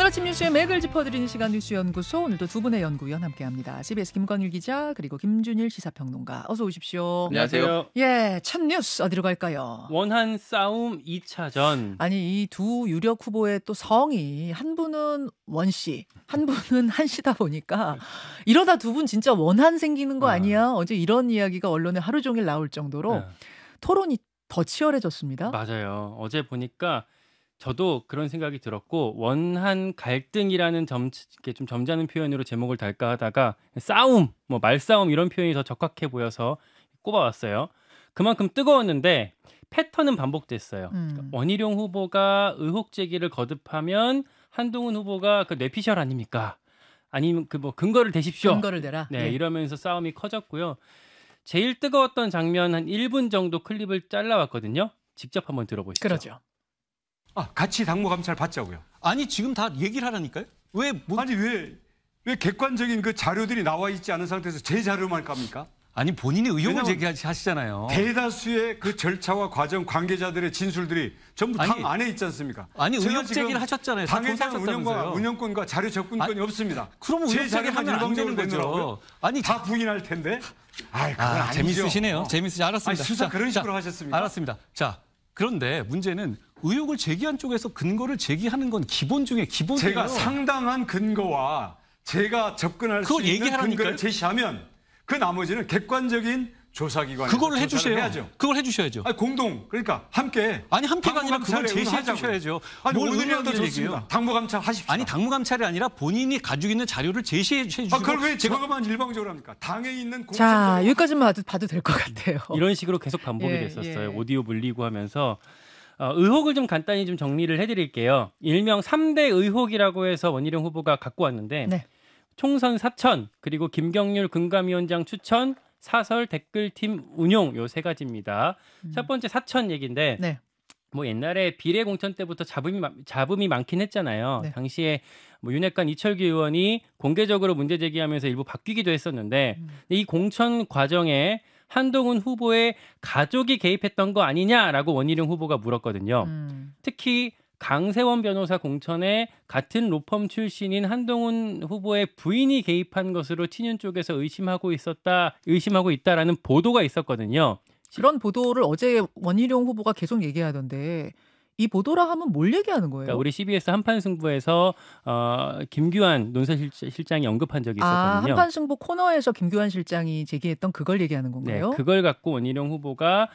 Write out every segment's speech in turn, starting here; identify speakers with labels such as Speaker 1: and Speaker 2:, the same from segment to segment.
Speaker 1: 아침 뉴스의 맥을 짚어드리는 시간 뉴스연구소, 오늘도 두 분의 연구위원 함께합니다. CBS 김광일 기자 그리고 김준일 시사평론가, 어서 오십시오.
Speaker 2: 안녕하세요.
Speaker 1: 예, 첫 뉴스 어디로 갈까요?
Speaker 2: 원한 싸움 2차전.
Speaker 1: 아니, 이 두 유력 후보의 또 성이 한 분은 원 씨, 한 분은 한 씨다 보니까 이러다 두 분 진짜 원한 생기는 거 아니야? 어제 이런 이야기가 언론에 하루 종일 나올 정도로 토론이 더 치열해졌습니다.
Speaker 2: 맞아요. 어제 보니까 저도 그런 생각이 들었고, 원한 갈등이라는 이렇게 좀 점잖은 표현으로 제목을 달까 하다가 싸움, 뭐 말싸움 이런 표현이 더 적합해 보여서 꼽아왔어요. 그만큼 뜨거웠는데 패턴은 반복됐어요. 그러니까 원희룡 후보가 의혹 제기를 거듭하면 한동훈 후보가 그 뇌피셜 아닙니까? 아니면 그 뭐 근거를 대십시오.
Speaker 1: 근거를 대라.
Speaker 2: 네,
Speaker 1: 예.
Speaker 2: 이러면서 싸움이 커졌고요. 제일 뜨거웠던 장면 한 1분 정도 클립을 잘라왔거든요. 직접 한번 들어보시죠.
Speaker 1: 그러죠.
Speaker 3: 같이 당무 감찰 받자고요.
Speaker 4: 아니 지금 다 얘기를 하라니까요.
Speaker 3: 아니 왜 객관적인 그 자료들이 나와 있지 않은 상태에서 제 자료만 깝니까?
Speaker 4: 아니 본인이 의혹을 제기하시잖아요.
Speaker 3: 대다수의 그 절차와 과정 관계자들의 진술들이 전부 당 안에 있지 않습니까?
Speaker 4: 아니 의혹 제기를 하셨잖아요.
Speaker 3: 당에 대한 운영권과 자료 접근권이 없습니다.
Speaker 4: 그럼 의혹 제기를 하면 안 되는 거죠. 아니
Speaker 3: 다 부인할 텐데. 그건 아니죠.
Speaker 4: 재밌으시네요. 재밌으시 알았습니다.
Speaker 3: 수사 그런 식으로 하셨습니까?
Speaker 4: 알았습니다. 자, 그런데 문제는 의혹을 제기한 쪽에서 근거를 제기하는 건 기본 중에 기본이에요.
Speaker 3: 제가 상당한 근거와 제가 접근할 수 있는 근거를 제시하면 그 나머지는 객관적인 조사기관에서
Speaker 4: 그걸
Speaker 3: 해주셔야죠.
Speaker 4: 그걸 해주셔야죠.
Speaker 3: 그러니까 함께.
Speaker 4: 아니 함께가 아니라 그걸 제시해 주셔야죠.
Speaker 3: 뭘 의뢰도 좋습니다. 당무 감찰 하십시오.
Speaker 4: 아니 당무 감찰이 아니라 본인이 가지고 있는 자료를 제시해 주시고.
Speaker 3: 그걸 왜 그것만 일방적으로 합니까? 당에 있는
Speaker 1: 자, 여기까지만 봐도 될 것 같아요.
Speaker 2: 이런 식으로 계속 반복이 됐었어요. 오디오 물리고 하면서. 의혹을 좀 간단히 좀 정리를 해드릴게요. 일명 3대 의혹이라고 해서 원희룡 후보가 갖고 왔는데 총선 사천, 그리고 김경률 금감위원장 추천, 사설 댓글팀 운용, 요 세 가지입니다. 첫 번째 사천 얘기인데 뭐 옛날에 비례 공천 때부터 잡음이 많긴 했잖아요. 당시에 뭐 윤핵관 이철규 의원이 공개적으로 문제 제기하면서 일부 바뀌기도 했었는데 이 공천 과정에 한동훈 후보의 가족이 개입했던 거 아니냐라고 원희룡 후보가 물었거든요. 특히 강세원 변호사 공천에 같은 로펌 출신인 한동훈 후보의 부인이 개입한 것으로 친윤 쪽에서 의심하고 있다라는 보도가 있었거든요.
Speaker 1: 그런 보도를 어제 원희룡 후보가 계속 얘기하던데, 이 보도라 하면 뭘 얘기하는 거예요?
Speaker 2: 그러니까 우리 CBS 한판 승부에서 김규환 논설실장이 언급한 적이 있었거든요.
Speaker 1: 한판 승부 코너에서 김규환 실장이 제기했던 그걸 얘기하는 건가요?
Speaker 2: 네, 그걸 갖고 원희룡 후보가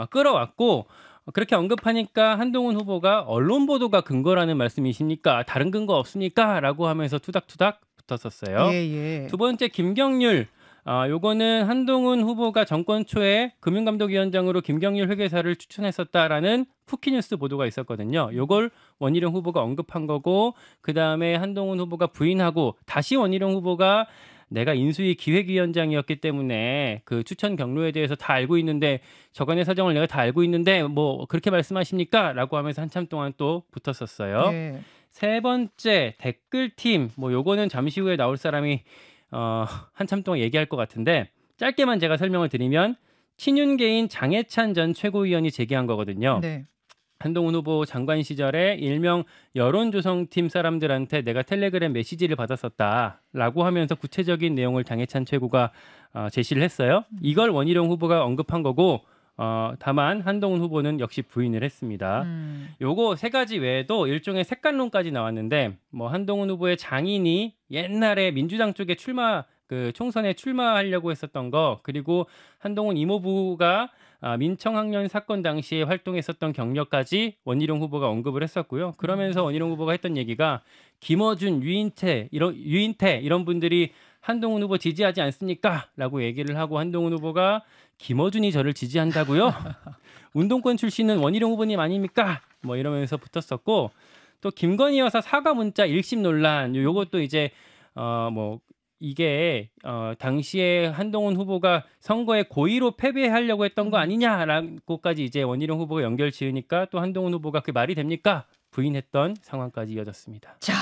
Speaker 2: 끌어왔고, 그렇게 언급하니까 한동훈 후보가 언론 보도가 근거라는 말씀이십니까? 다른 근거 없습니까? 라고 하면서 투닥투닥 붙었었어요. 두 번째 김경률. 요거는 한동훈 후보가 정권 초에 금융감독위원장으로 김경률 회계사를 추천했었다라는 쿠키뉴스 보도가 있었거든요. 요걸 원희룡 후보가 언급한 거고, 그다음에 한동훈 후보가 부인하고 다시 원희룡 후보가 내가 인수위 기획위원장이었기 때문에 그 추천 경로에 대해서 다 알고 있는데, 저간의 사정을 내가 다 알고 있는데 뭐 그렇게 말씀하십니까? 라고 하면서 한참 동안 또 붙었었어요. 세 번째 댓글팀, 뭐 요거는 잠시 후에 나올 사람이 한참 동안 얘기할 것 같은데, 짧게만 제가 설명을 드리면 친윤계인 장해찬 전 최고위원이 제기한 거거든요. 한동훈 후보 장관 시절에 일명 여론조성팀 사람들한테 내가 텔레그램 메시지를 받았었다라고 하면서 구체적인 내용을 장해찬 최고가 제시를 했어요. 이걸 원희룡 후보가 언급한 거고, 다만 한동훈 후보는 역시 부인을 했습니다. 요거 세 가지 외에도 일종의 색깔론까지 나왔는데, 뭐 한동훈 후보의 장인이 옛날에 민주당 쪽에 총선에 출마하려고 했었던 거, 그리고 한동훈 이모부가 민청학년 사건 당시에 활동했었던 경력까지 원희룡 후보가 언급을 했었고요. 그러면서 원희룡 후보가 했던 얘기가 김어준, 유인태 이런 분들이 한동훈 후보 지지하지 않습니까? 라고 얘기를 하고, 한동훈 후보가 김어준이 저를 지지한다고요? 운동권 출신은 원희룡 후보님 아닙니까? 뭐 이러면서 붙었었고, 또 김건희 여사 사과 문자 일심 논란, 요것도 이제 이게 당시에 한동훈 후보가 선거에 고의로 패배하려고 했던 거 아니냐라고까지 이제 원희룡 후보가 연결 지으니까, 또 한동훈 후보가 그게 말이 됩니까? 부인했던 상황까지 이어졌습니다.
Speaker 1: 자,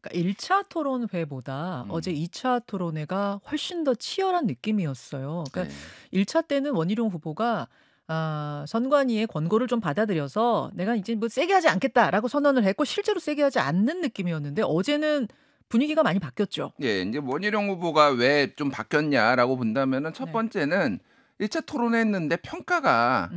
Speaker 1: 그러니까 1차 토론회보다 어제 2차 토론회가 훨씬 더 치열한 느낌이었어요. 그러니까 1차 때는 원희룡 후보가 선관위의 권고를 좀 받아들여서 내가 이제 뭐 세게 하지 않겠다라고 선언을 했고 실제로 세게 하지 않는 느낌이었는데 어제는 분위기가 많이 바뀌었죠.
Speaker 5: 예, 이제 원희룡 후보가 왜 좀 바뀌었냐라고 본다면은 첫 번째는 1차 토론했는데 평가가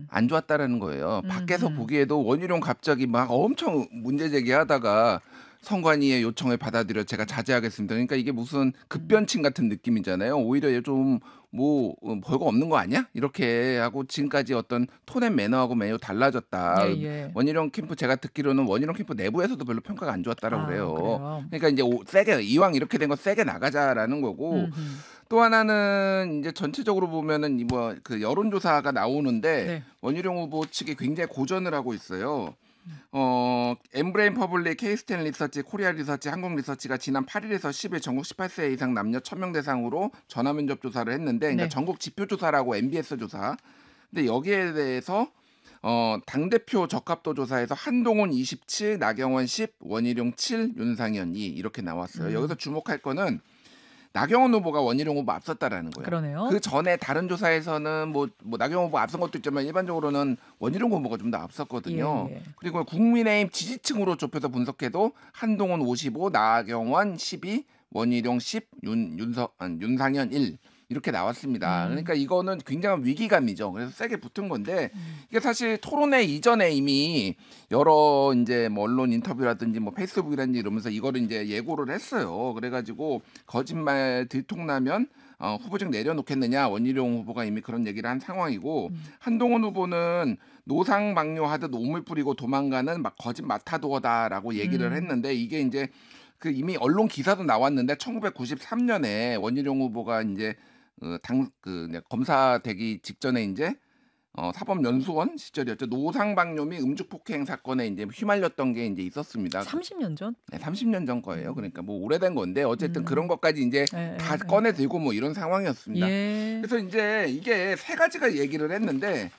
Speaker 5: 안 좋았다라는 거예요. 밖에서 보기에도 원희룡 갑자기 막 엄청 문제 제기하다가 선관위의 요청을 받아들여 제가 자제하겠습니다. 그러니까 이게 무슨 급변친 같은 느낌이잖아요. 오히려 좀 뭐 별거 없는 거 아니야? 이렇게 하고 지금까지 어떤 톤 앤 매너하고 매우 달라졌다. 원희룡 캠프 제가 듣기로는 원희룡 캠프 내부에서도 별로 평가가 안 좋았다라고 그래요. 그러니까 이제 세게 이왕 이렇게 된 거 세게 나가자라는 거고. 또 하나는 이제 전체적으로 보면은 뭐 그 여론조사가 나오는데 원희룡 후보 측이 굉장히 고전을 하고 있어요. 엠브레인 퍼블릭, K-스탠 리서치, 코리아 리서치, 한국 리서치가 지난 8일에서 10일 전국 18세 이상 남녀 1000명 대상으로 전화 면접 조사를 했는데 그러니까 전국 지표 조사라고 MBS 조사. 근데 여기에 대해서 당대표 적합도 조사에서 한동훈 27, 나경원 10, 원희룡 7, 윤상현 2 이렇게 나왔어요. 여기서 주목할 거는 나경원 후보가 원희룡 후보 앞섰다라는 거예요.
Speaker 1: 그러네요.
Speaker 5: 그 전에 다른 조사에서는 뭐 나경원 후보 앞선 것도 있지만 일반적으로는 원희룡 후보가 좀 더 앞섰거든요. 그리고 국민의힘 지지층으로 좁혀서 분석해도 한동훈 55, 나경원 12, 원희룡 10, 윤상현 1 이렇게 나왔습니다. 그러니까 이거는 굉장한 위기감이죠. 그래서 세게 붙은 건데 이게 사실 토론회 이전에 이미 여러 이제 뭐 언론 인터뷰라든지 뭐 페이스북이라든지 이러면서 이거를 이제 예고를 했어요. 그래가지고 거짓말 들통나면 후보직 내려놓겠느냐 원희룡 후보가 이미 그런 얘기를 한 상황이고 한동훈 후보는 노상방뇨하듯 오물 뿌리고 도망가는 막 거짓 마타도어다라고 얘기를 했는데 이게 이제 그 이미 언론 기사도 나왔는데 1993년에 원희룡 후보가 이제 검사 되기 직전에 이제 사법연수원 시절이었죠. 노상방뇨 및 음주폭행 사건에 이제 휘말렸던 게 이제 있었습니다.
Speaker 1: 30년 전?
Speaker 5: 네, 30년 전 거예요. 그러니까 뭐 오래된 건데 어쨌든 그런 것까지 이제 다 꺼내 들고 뭐 이런 상황이었습니다. 그래서 이제 이게 세 가지가 얘기를 했는데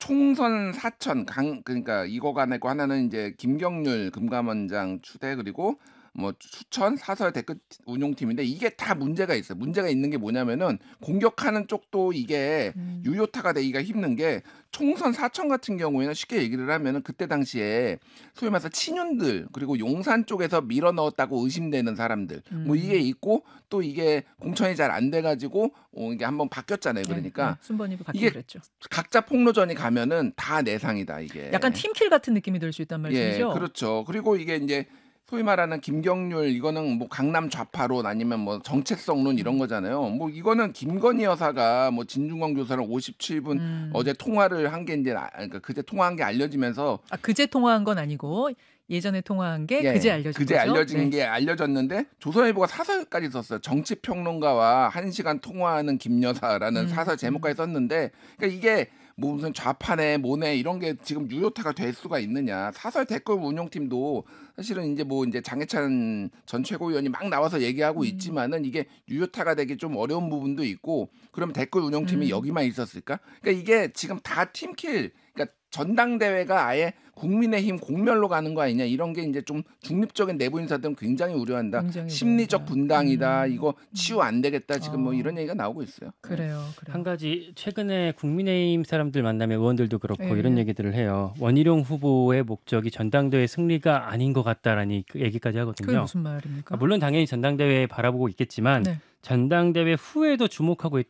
Speaker 5: 총선 사천 그러니까 이거가 있고 하나는 이제 김경률 금감원장 추대 그리고 뭐 추천 사설 댓글 운용팀인데 이게 다 문제가 있어요. 문제가 있는 게 뭐냐면은 공격하는 쪽도 이게 유효타가 되기가 힘든 게 총선 사천 같은 경우에는 쉽게 얘기를 하면은 그때 당시에 소위 말해서 친윤들 그리고 용산 쪽에서 밀어 넣었다고 의심되는 사람들 뭐 이게 있고 또 이게 공천이 잘 안 돼가지고 이게 한번 바뀌었잖아요. 그러니까
Speaker 1: 순번이 바뀌고 그랬죠.
Speaker 5: 각자 폭로전이 가면은 다 내상이다 이게.
Speaker 1: 약간 팀킬 같은 느낌이 들 수 있단 말씀이죠.
Speaker 5: 예, 그렇죠. 그리고 이게 이제 소위 말하는 김경률 이거는 뭐 강남 좌파론 아니면 뭐 정체성론 이런 거잖아요. 뭐 이거는 김건희 여사가 뭐 진중권 교사랑 57분 어제 통화를 한 게 이제 그러니까 그제 통화한 게 알려지면서
Speaker 1: 그제 통화한 건 아니고 예전에 통화한 게 그제 알려진
Speaker 5: 그제
Speaker 1: 거죠.
Speaker 5: 알려진 게 알려졌는데 조선일보가 사설까지 썼어요. 정치평론가와 1시간 통화하는 김여사라는 사설 제목까지 썼는데 그러니까 이게 뭐 무슨 좌파네 뭐네 이런 게 지금 유효타가 될 수가 있느냐. 사설 댓글 운용팀도 사실은 이제 뭐 이제 장해찬 전 최고위원이 막 나와서 얘기하고 있지만은 이게 유효타가 되기 좀 어려운 부분도 있고 그럼 댓글 운용팀이 여기만 있었을까? 그러니까 이게 지금 다 팀킬 그러니까 전당대회가 아예 국민의힘 공멸로 가는 거 아니냐 이런 게 이제 좀 중립적인 내부 인사들은 굉장히 우려한다. 심리적 분당이다. 이거 치유 안 되겠다. 지금 뭐 이런 얘기가 나오고 있어요.
Speaker 1: 그래요.
Speaker 2: 한 가지 최근에 국민의힘 사람들 만나면 의원들도 그렇고 이런 얘기들을 해요. 원희룡 후보의 목적이 전당대회 승리가 아닌 것 같다라는 얘기까지 하거든요.
Speaker 1: 그게 무슨 말입니까?
Speaker 2: 물론 당연히 전당대회 바라보고 있겠지만 전당대회 후에도 주목하고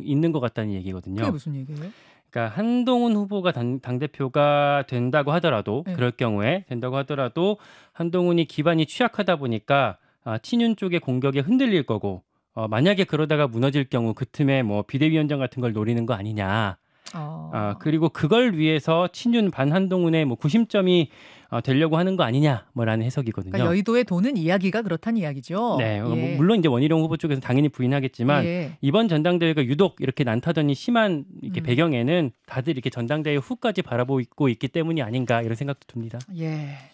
Speaker 2: 있는 것 같다는 얘기거든요.
Speaker 1: 그게 무슨 얘기예요?
Speaker 2: 그러니까 한동훈 후보가 당대표가 된다고 하더라도 그럴 경우에 된다고 하더라도 한동훈이 기반이 취약하다 보니까 친윤 쪽의 공격에 흔들릴 거고 만약에 그러다가 무너질 경우 그 틈에 뭐 비대위원장 같은 걸 노리는 거 아니냐. 그리고 그걸 위해서 친윤 반한동훈의 뭐 구심점이 되려고 하는 거 아니냐 뭐라는 해석이거든요.
Speaker 1: 그러니까 여의도에 도는 이야기가 그렇다는 이야기죠.
Speaker 2: 네, 물론 이제 원희룡 후보 쪽에서 당연히 부인하겠지만 이번 전당대회가 유독 이렇게 난타전이 심한 이렇게 배경에는 다들 이렇게 전당대회 후까지 바라보고 있기 때문이 아닌가 이런 생각도 듭니다.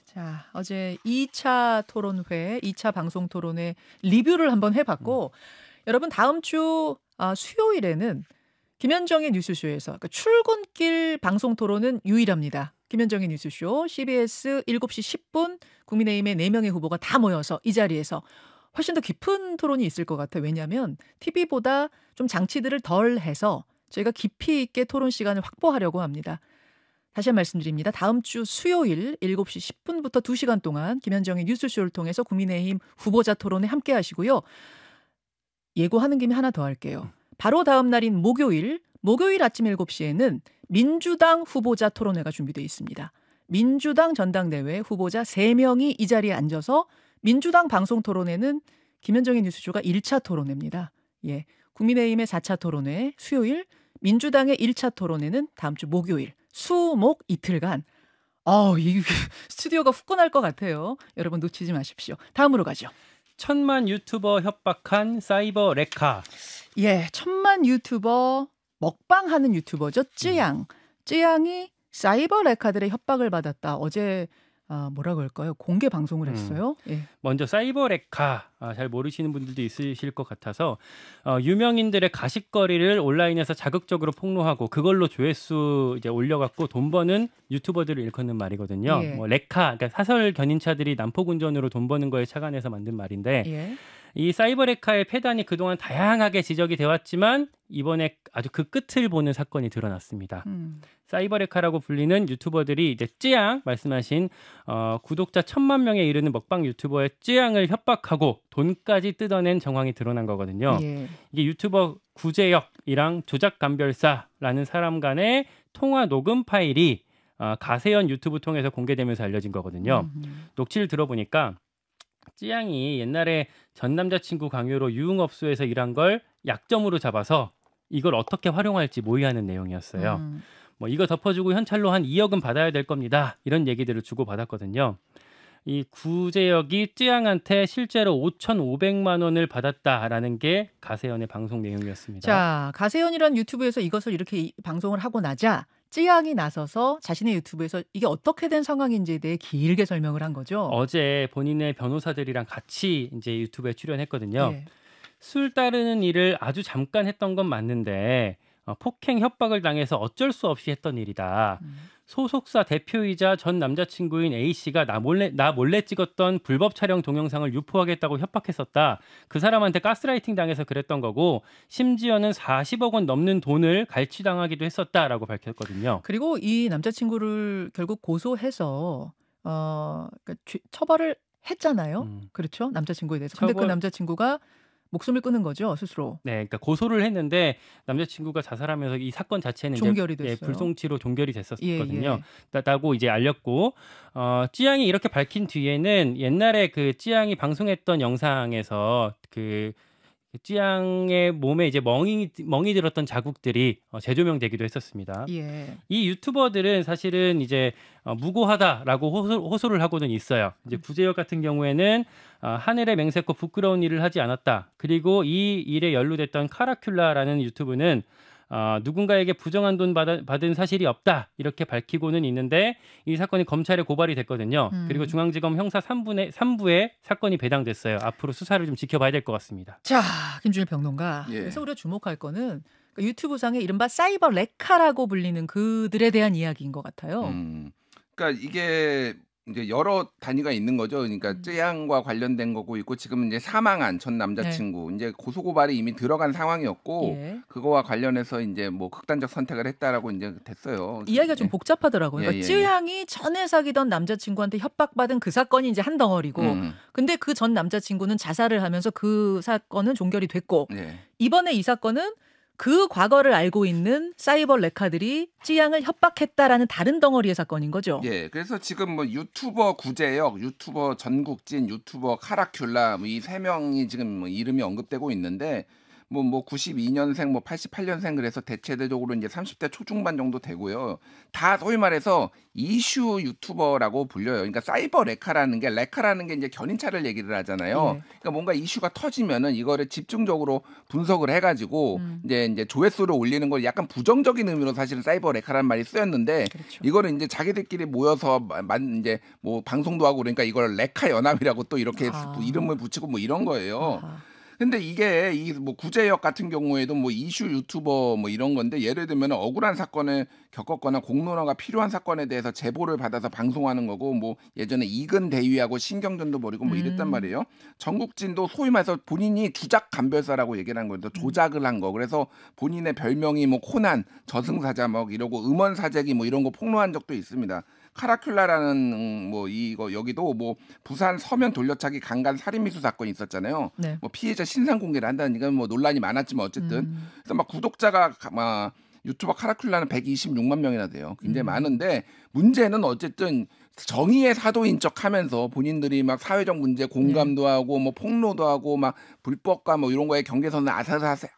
Speaker 1: 자, 어제 2차 토론회, 2차 방송 토론회 리뷰를 한번 해봤고 여러분 다음 주 수요일에는 김현정의 뉴스쇼에서 그러니까 출근길 방송 토론은 유일합니다. 김현정의 뉴스쇼 CBS 7시 10분 국민의힘의 4명의 후보가 다 모여서 이 자리에서 훨씬 더 깊은 토론이 있을 것 같아요. 왜냐하면 TV보다 좀 장치들을 덜 해서 저희가 깊이 있게 토론 시간을 확보하려고 합니다. 다시 한번 말씀드립니다. 다음 주 수요일 7시 10분부터 2시간 동안 김현정의 뉴스쇼를 통해서 국민의힘 후보자 토론에 함께 하시고요. 예고하는 김에 하나 더 할게요. 바로 다음 날인 목요일 아침 7시에는 민주당 후보자 토론회가 준비되어 있습니다. 민주당 전당대회 후보자 3명이 이 자리에 앉아서 민주당 방송 토론회는 김현정의 뉴스쇼가 1차 토론회입니다. 예, 국민의힘의 4차 토론회 수요일, 민주당의 1차 토론회는 다음 주 목요일, 수목 이틀간. 이 스튜디오가 후끈할 것 같아요. 여러분 놓치지 마십시오. 다음으로 가죠.
Speaker 2: 1000만 유튜버 협박한 사이버 레카.
Speaker 1: 예, 1000만 유튜버 먹방하는 유튜버죠. 쯔양이 사이버 레카들의 협박을 받았다. 어제 뭐라 그럴까요? 공개 방송을 했어요. 예.
Speaker 2: 먼저 사이버 레카 잘 모르시는 분들도 있으실 것 같아서 유명인들의 가십거리를 온라인에서 자극적으로 폭로하고 그걸로 조회수 이제 올려갖고 돈 버는 유튜버들을 일컫는 말이거든요.
Speaker 1: 예.
Speaker 2: 뭐 레카, 그러니까 사설 견인차들이 난폭운전으로 돈 버는 거에 착안해서 만든 말인데
Speaker 1: 예.
Speaker 2: 이 사이버 레카의 폐단이 그동안 다양하게 지적이 되었지만 이번에 아주 그 끝을 보는 사건이 드러났습니다. 사이버 레카라고 불리는 유튜버들이 이제 쯔양 말씀하신 구독자 1000만 명에 이르는 먹방 유튜버의 쯔양을 협박하고 돈까지 뜯어낸 정황이 드러난 거거든요.
Speaker 1: 예.
Speaker 2: 이게 유튜버 구제혁이랑 조작감별사라는 사람 간의 통화 녹음 파일이 가세현 유튜브 통해서 공개되면서 알려진 거거든요. 녹취를 들어보니까 쯔양이 옛날에 전 남자친구 강요로 유흥업소에서 일한 걸 약점으로 잡아서 이걸 어떻게 활용할지 모의하는 내용이었어요. 뭐 이거 덮어주고 현찰로 한 2억은 받아야 될 겁니다. 이런 얘기들을 주고받았거든요. 이 구제혁이 쯔양한테 실제로 5,500만 원을 받았다라는 게 가세현의 방송 내용이었습니다.
Speaker 1: 자, 가세현이라는 유튜브에서 이것을 이렇게 방송을 하고 나자 쯔양이 나서서 자신의 유튜브에서 이게 어떻게 된 상황인지에 대해 길게 설명을 한 거죠.
Speaker 2: 어제 본인의 변호사들이랑 같이 이제 유튜브에 출연했거든요.
Speaker 1: 예.
Speaker 2: 술 따르는 일을 아주 잠깐 했던 건 맞는데 폭행 협박을 당해서 어쩔 수 없이 했던 일이다. 소속사 대표이자 전 남자친구인 A씨가 나 몰래 찍었던 불법 촬영 동영상을 유포하겠다고 협박했었다. 그 사람한테 가스라이팅 당해서 그랬던 거고 심지어는 40억 원 넘는 돈을 갈취당하기도 했었다라고 밝혔거든요.
Speaker 1: 그리고 이 남자친구를 결국 고소해서 그러니까 처벌을 했잖아요. 그렇죠? 남자친구에 대해서. 근데 그 남자친구가 목숨을 끊은 거죠, 스스로.
Speaker 2: 네, 그러니까 고소를 했는데 남자친구가 자살하면서 이 사건 자체는
Speaker 1: 종결이
Speaker 2: 이제
Speaker 1: 됐어요.
Speaker 2: 불송치로 종결이 됐었거든요.
Speaker 1: 예.
Speaker 2: 라고 이제 알렸고 쯔양이 이렇게 밝힌 뒤에는 옛날에 그 쯔양이 방송했던 영상에서 그 쯔양의 몸에 이제 멍이 들었던 자국들이 재조명되기도 했었습니다.
Speaker 1: 예.
Speaker 2: 이 유튜버들은 사실은 이제 무고하다라고 호소를 하고는 있어요. 이제 구제혁 같은 경우에는 하늘의 맹세코 부끄러운 일을 하지 않았다. 그리고 이 일에 연루됐던 카라큘라라는 유튜브는 누군가에게 부정한 돈 받은 사실이 없다 이렇게 밝히고는 있는데 이 사건이 검찰에 고발이 됐거든요. 그리고 중앙지검 형사 3부에 사건이 배당됐어요. 앞으로 수사를 좀 지켜봐야 될 것 같습니다.
Speaker 1: 자, 김준일 평론가.
Speaker 5: 예.
Speaker 1: 그래서 우리가 주목할 거는 유튜브상의 이른바 사이버 레카라고 불리는 그들에 대한 이야기인 것 같아요.
Speaker 5: 그러니까 이게 이제 여러 단위가 있는 거죠. 그러니까 쯔양과 관련된 거고 있고 지금 이제 사망한 전 남자친구 이제 고소고발이 이미 들어간 상황이었고 그거와 관련해서 이제 뭐 극단적 선택을 했다라고 이제 됐어요.
Speaker 1: 이야기가 좀 복잡하더라고요. 그러니까 쯔양이 전에 사귀던 남자친구한테 협박받은 그 사건이 이제 한 덩어리고 근데 그 전 남자친구는 자살을 하면서 그 사건은 종결이 됐고 이번에 이 사건은 그 과거를 알고 있는 사이버 레카들이 쯔양을 협박했다라는 다른 덩어리의 사건인 거죠.
Speaker 5: 예, 그래서 지금 뭐 유튜버 구제혁, 유튜버 전국진, 유튜버 카라큘라 뭐 이 세 명이 지금 뭐 이름이 언급되고 있는데 뭐 92년생, 뭐 88년생 그래서 대체적으로 이제 30대 초중반 정도 되고요. 다 소위 말해서 이슈 유튜버라고 불려요. 그러니까 사이버 레카라는 게 이제 견인차를 얘기를 하잖아요. 그러니까 뭔가 이슈가 터지면은 이거를 집중적으로 분석을 해가지고 이제 조회수를 올리는 걸 약간 부정적인 의미로 사실은 사이버 레카라는 말이 쓰였는데 이거를 이제 자기들끼리 모여서 이제 뭐 방송도 하고 그러니까 이걸 레카 연합이라고 또 이렇게 이름을 붙이고 뭐 이런 거예요. 근데 이게 이 뭐 구제역 같은 경우에도 뭐 이슈 유튜버 뭐 이런 건데 예를 들면 억울한 사건을 겪었거나 공론화가 필요한 사건에 대해서 제보를 받아서 방송하는 거고 뭐 예전에 이근 대위하고 신경전도 벌이고 뭐 이랬단 말이에요. 전국진도 소위 말해서 본인이 주작 감별사라고 얘기를 한 거예요. 조작을 한 거. 그래서 본인의 별명이 뭐 코난, 저승사자 뭐 이러고 음원사재기 뭐 이런 거 폭로한 적도 있습니다. 카라큘라라는 뭐 이거 여기도 뭐 부산 서면 돌려차기 강간 살인미수 사건이 있었잖아요.
Speaker 1: 네.
Speaker 5: 뭐 피해자 신상 공개를 한다는 이건 뭐 논란이 많았지만 어쨌든 그래서 막 구독자가 막 유튜버 카라큘라는 126만 명이나 돼요. 굉장히 많은데 문제는 어쨌든 정의의 사도인 척하면서 본인들이 막 사회적 문제 공감도 하고 뭐 폭로도 하고 막 불법과 뭐 이런 거에 경계선을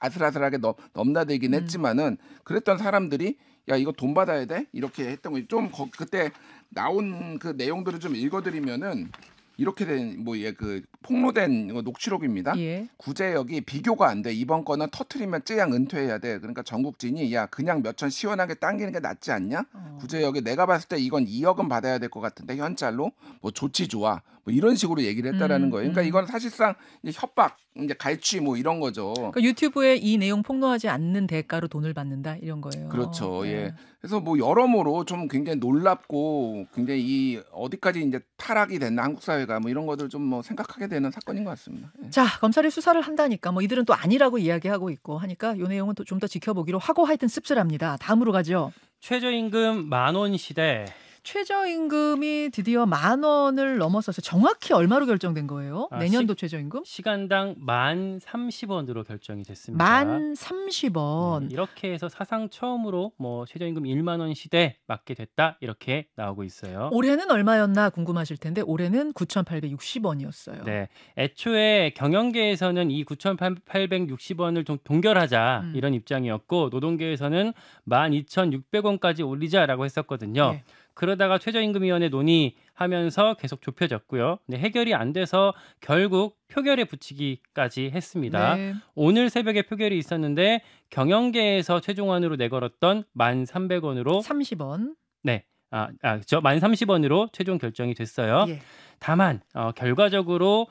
Speaker 5: 아슬아슬하게 넘나들긴 했지만은 그랬던 사람들이 야 이거 돈 받아야 돼? 이렇게 했던 거 좀 그때 나온 그 내용들을 좀 읽어드리면은 이렇게 된 뭐 그 폭로된 녹취록입니다.
Speaker 1: 예.
Speaker 5: 구제역이 비교가 안 돼. 이번 거는 터트리면 쯔양 은퇴해야 돼. 그러니까 전국진이 야 그냥 몇천 시원하게 당기는 게 낫지 않냐? 구제역이 내가 봤을 때 이건 2억은 받아야 될 것 같은데 현찰로 뭐 좋지 좋아. 뭐 이런 식으로 얘기를 했다라는 거예요. 그러니까 이건 사실상 이제 협박, 이제 갈취 뭐 이런 거죠.
Speaker 1: 그러니까 유튜브에 이 내용 폭로하지 않는 대가로 돈을 받는다 이런 거예요.
Speaker 5: 그렇죠.
Speaker 1: 네.
Speaker 5: 예. 그래서 뭐 여러모로 좀 굉장히 놀랍고 굉장히 이 어디까지 이제 타락이 됐나 한국 사회가 뭐 이런 것들 좀 뭐 생각하게 되는 사건인 것 같습니다. 예.
Speaker 1: 자, 검찰이 수사를 한다니까 뭐 이들은 또 아니라고 이야기하고 있고 하니까 이 내용은 좀 더 지켜보기로 하고 하여튼 씁쓸합니다. 다음으로 가죠.
Speaker 2: 최저임금 10,000원 시대.
Speaker 1: 최저임금이 드디어 10,000원을 넘어서서 정확히 얼마로 결정된 거예요? 내년도 최저임금?
Speaker 2: 시간당 10,030원으로 결정이 됐습니다.
Speaker 1: 10,030원.
Speaker 2: 이렇게 해서 사상 처음으로 뭐 최저임금 1만 원 시대 맞게 됐다 이렇게 나오고 있어요.
Speaker 1: 올해는 얼마였나 궁금하실 텐데 올해는 9,860원이었어요.
Speaker 2: 네, 애초에 경영계에서는 이 9,860원을 좀 동결하자 이런 입장이었고 노동계에서는 12,600원까지 올리자라고 했었거든요.
Speaker 1: 네.
Speaker 2: 그러다가 최저임금위원회 논의하면서 계속 좁혀졌고요. 네, 해결이 안 돼서 결국 표결에 붙이기까지 했습니다.
Speaker 1: 네.
Speaker 2: 오늘 새벽에 표결이 있었는데 경영계에서 최종안으로 내걸었던 1,300원으로
Speaker 1: 30원.
Speaker 2: 네, 1,030원으로 최종 결정이 됐어요.
Speaker 1: 예.
Speaker 2: 다만 결과적으로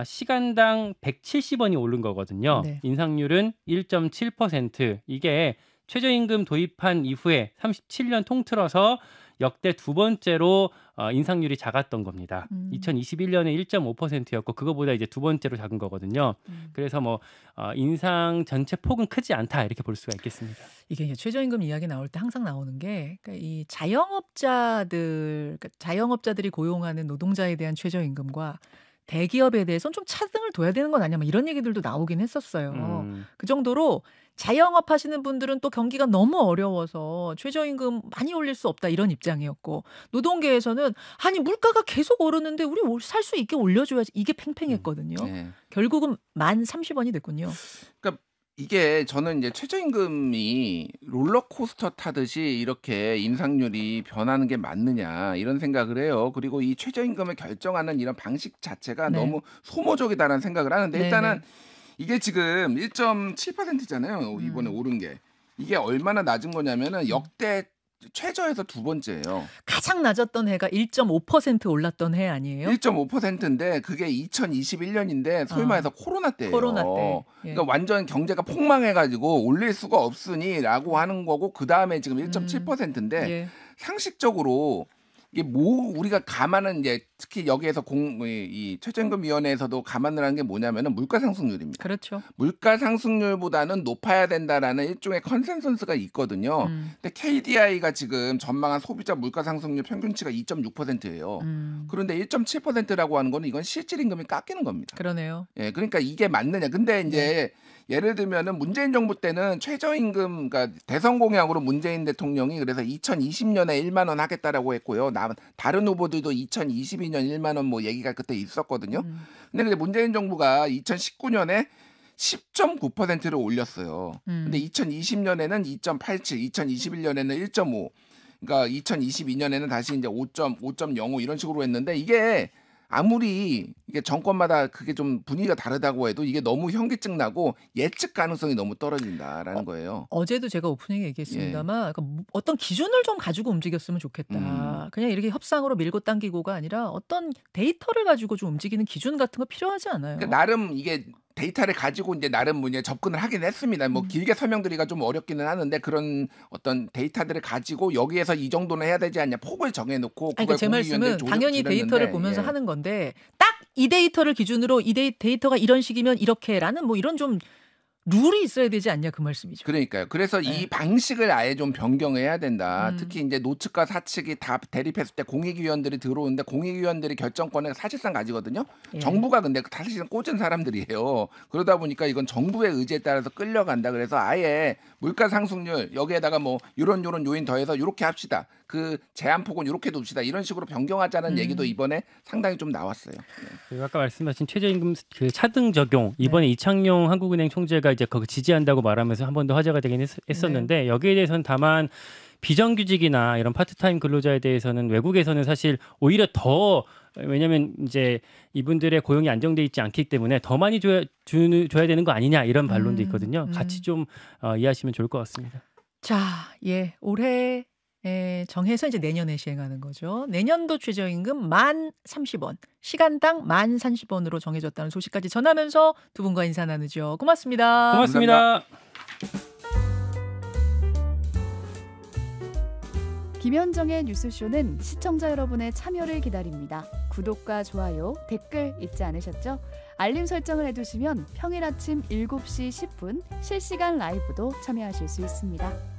Speaker 2: 시간당 170원이 오른 거거든요.
Speaker 1: 네.
Speaker 2: 인상률은 1.7%. 이게 최저임금 도입한 이후에 37년 통틀어서 역대 두 번째로 인상률이 작았던 겁니다. 2021년에 1.5%였고 그거보다 이제 두 번째로 작은 거거든요. 그래서 뭐 인상 전체 폭은 크지 않다 이렇게 볼 수가 있겠습니다.
Speaker 1: 이게 이제 최저임금 이야기 나올 때 항상 나오는 게 그러니까 이 자영업자들이 고용하는 노동자에 대한 최저임금과 대기업에 대해서는 좀 차등을 둬야 되는 건 아니야. 뭐 이런 얘기들도 나오긴 했었어요. 그 정도로 자영업 하시는 분들은 또 경기가 너무 어려워서 최저임금 많이 올릴 수 없다 이런 입장이었고 노동계에서는 아니 물가가 계속 오르는데 우리 살 수 있게 올려줘야지 이게 팽팽했거든요.
Speaker 5: 네.
Speaker 1: 결국은 1030원이 됐군요.
Speaker 5: 그러니까 이게 저는 이제 최저임금이 롤러코스터 타듯이 이렇게 인상률이 변하는 게 맞느냐 이런 생각을 해요. 그리고 이 최저임금을 결정하는 이런 방식 자체가
Speaker 1: 네.
Speaker 5: 너무 소모적이다라는 생각을 하는데 일단은 이게 지금 1.7%잖아요. 이번에 오른 게. 이게 얼마나 낮은 거냐면은 역대 최저에서 두 번째예요.
Speaker 1: 가장 낮았던 해가 1.5% 올랐던 해 아니에요?
Speaker 5: 1.5%인데 그게 2021년인데 소위 말해서 코로나 때예요.
Speaker 1: 코로나 때. 예.
Speaker 5: 그러니까 완전 경제가 폭망해가지고 올릴 수가 없으니라고 하는 거고 그 다음에 지금 1.7%인데
Speaker 1: 예.
Speaker 5: 상식적으로 이게 뭐 우리가 감안은 이제 특히 여기에서 이 최저임금위원회에서도 감안을 하는 게 뭐냐면은 물가 상승률입니다.
Speaker 1: 그렇죠.
Speaker 5: 물가 상승률보다는 높아야 된다라는 일종의 컨센서스가 있거든요. 근데 KDI가 지금 전망한 소비자 물가 상승률 평균치가 2.6%예요. 그런데 1.7%라고 하는 거는 이건 실질 임금이 깎이는 겁니다.
Speaker 1: 그러네요.
Speaker 5: 예, 그러니까 이게 맞느냐? 근데 이제 예를 들면은 문재인 정부 때는 최저임금, 그러니까 대선 공약으로 문재인 대통령이 그래서 2020년에 1만 원 하겠다라고 했고요. 다른 후보들도 2022년 1만 원 뭐 얘기가 그때 있었거든요. 근데 문재인 정부가 2019년에 10.9%를 올렸어요. 근데 2020년에는 2.87, 2021년에는 1.5. 그러니까 2022년에는 다시 이제 5.05 이런 식으로 했는데 이게 아무리 이게 정권마다 그게 좀 분위기가 다르다고 해도 이게 너무 현기증 나고 예측 가능성이 너무 떨어진다라는 거예요.
Speaker 1: 어제도 제가 오프닝에 얘기했습니다만 그러니까 어떤 기준을 좀 가지고 움직였으면 좋겠다. 그냥 이렇게 협상으로 밀고 당기고가 아니라 어떤 데이터를 가지고 좀 움직이는 기준 같은 거 필요하지 않아요?
Speaker 5: 그러니까 나름 이게 데이터를 가지고 이제 나름 접근을 하긴 했습니다. 뭐 길게 설명드리기가 좀 어렵기는 하는데 그런 어떤 데이터들을 가지고 여기에서 이 정도는 해야 되지 않냐 폭을 정해놓고
Speaker 1: 그러니까 제 말씀은 당연히 데이터를 보면서 하는 건데 딱 이 데이터를 기준으로 이 데이터가 이런 식이면 이렇게라는 뭐 이런 좀 룰이 있어야 되지 않냐 그 말씀이죠.
Speaker 5: 그러니까요. 그래서 이 방식을 아예 좀 변경해야 된다. 특히 이제 노측과 사측이 다 대립했을 때 공익위원들이 들어오는데 공익위원들이 결정권을 사실상 가지거든요. 정부가 근데 사실은 꽂은 사람들이에요. 그러다 보니까 이건 정부의 의지에 따라서 끌려간다. 그래서 아예 물가 상승률 여기에다가 뭐 이런 요인 더해서 이렇게 합시다. 그 제한폭은 이렇게 둡시다. 이런 식으로 변경하자는 얘기도 이번에 상당히 좀 나왔어요.
Speaker 2: 그리고 아까 말씀하신 최저임금 그 차등 적용 이번에 이창용 한국은행 총재가 이제 거기 지지한다고 말하면서 한 번 더 화제가 되긴 했었는데 여기에 대해서는 다만 비정규직이나 이런 파트타임 근로자에 대해서는 외국에서는 사실 오히려 더 왜냐하면 이제 이분들의 고용이 안정돼 있지 않기 때문에 더 많이 줘야 되는 거 아니냐 이런 반론도 있거든요. 같이 좀 이해하시면 좋을 것 같습니다.
Speaker 1: 자, 올해 정해서 이제 내년에 시행하는 거죠. 내년도 최저임금 1030원, 시간당 1030원으로 정해졌다는 소식까지 전하면서 두 분과 인사 나누죠. 고맙습니다.
Speaker 2: 고맙습니다.
Speaker 6: 김현정의 뉴스쇼는 시청자 여러분의 참여를 기다립니다. 구독과 좋아요, 댓글 잊지 않으셨죠? 알림 설정을 해두시면 평일 아침 7시 10분 실시간 라이브도 참여하실 수 있습니다.